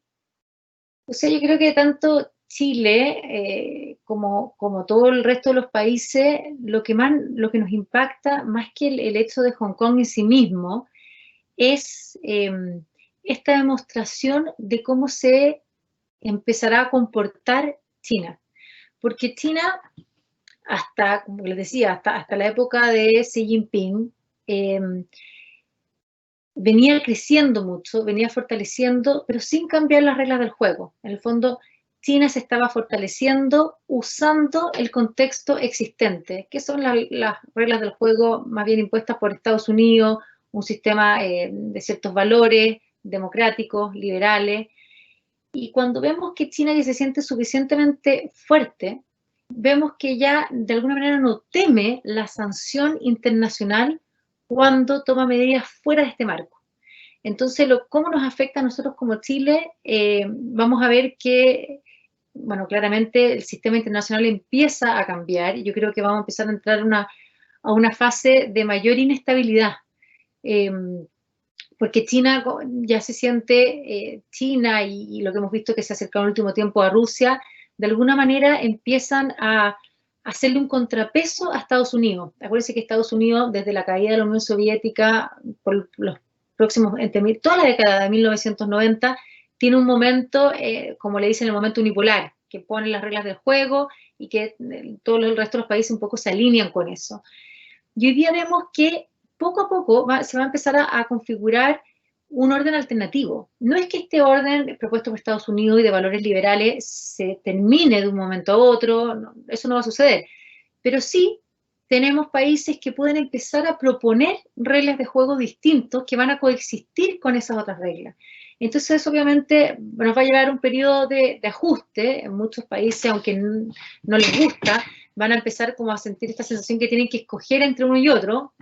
O sea, yo creo que tanto Chile como todo el resto de los países, lo que nos impacta, más que el hecho de Hong Kong en sí mismo, es esta demostración de cómo se empezará a comportar China. Porque China, hasta, como les decía, hasta la época de Xi Jinping, venía creciendo mucho, venía fortaleciendo, pero sin cambiar las reglas del juego. En el fondo, China se estaba fortaleciendo usando el contexto existente, que son las reglas del juego más bien impuestas por Estados Unidos, un sistema de ciertos valores democráticos, liberales. Y cuando vemos que China ya se siente suficientemente fuerte, vemos que ya de alguna manera no teme la sanción internacional cuando toma medidas fuera de este marco. Entonces, ¿cómo nos afecta a nosotros como Chile? Vamos a ver que, bueno, claramente el sistema internacional empieza a cambiar y yo creo que vamos a empezar a entrar a una fase de mayor inestabilidad. Porque China ya se siente, China y lo que hemos visto que se ha acercado en el último tiempo a Rusia, de alguna manera empiezan a hacerle un contrapeso a Estados Unidos. Acuérdense que Estados Unidos, desde la caída de la Unión Soviética, por los próximos, toda la década de 1990, tiene un momento, como le dicen, el momento unipolar, que pone las reglas del juego y que todo el resto de los países un poco se alinean con eso. Y hoy día vemos que poco a poco se va a empezar a configurar un orden alternativo. No es que este orden propuesto por Estados Unidos y de valores liberales se termine de un momento a otro, no, eso no va a suceder, pero sí tenemos países que pueden empezar a proponer reglas de juego distintos que van a coexistir con esas otras reglas. Entonces, eso obviamente nos va a llevar un periodo de ajuste en muchos países, aunque no les gusta, van a empezar como a sentir esta sensación que tienen que escoger entre uno y otro,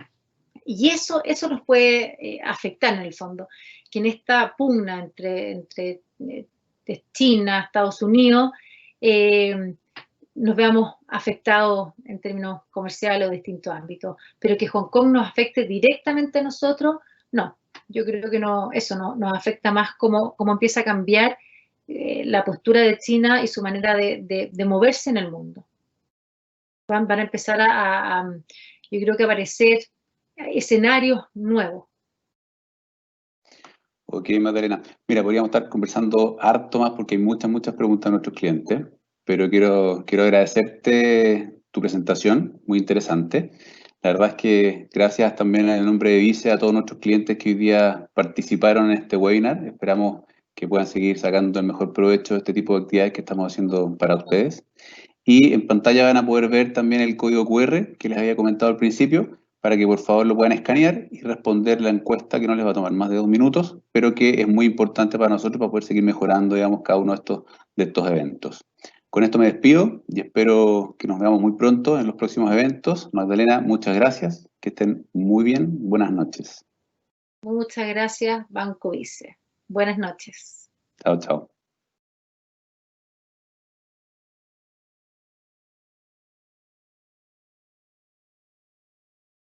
y eso nos puede afectar en el fondo, que en esta pugna entre China, Estados Unidos, nos veamos afectados en términos comerciales o distintos ámbitos, pero que Hong Kong nos afecte directamente a nosotros, no. Yo creo que no, eso nos afecta más cómo empieza a cambiar la postura de China y su manera de moverse en el mundo. Van a empezar yo creo que a aparecer escenarios nuevos. Ok, Magdalena. Mira, podríamos estar conversando harto más porque hay muchas preguntas de nuestros clientes, pero quiero agradecerte tu presentación, muy interesante. La verdad es que gracias también en el nombre de Vice a todos nuestros clientes que hoy día participaron en este webinar. Esperamos que puedan seguir sacando el mejor provecho de este tipo de actividades que estamos haciendo para ustedes. Y en pantalla van a poder ver también el código QR que les había comentado al principio, para que por favor lo puedan escanear y responder la encuesta, que no les va a tomar más de 2 minutos, pero que es muy importante para nosotros para poder seguir mejorando, digamos, cada uno de estos eventos. Con esto me despido y espero que nos veamos muy pronto en los próximos eventos. Magdalena, muchas gracias, que estén muy bien, buenas noches. Muchas gracias, Banco Vice. Buenas noches. Chao, chao.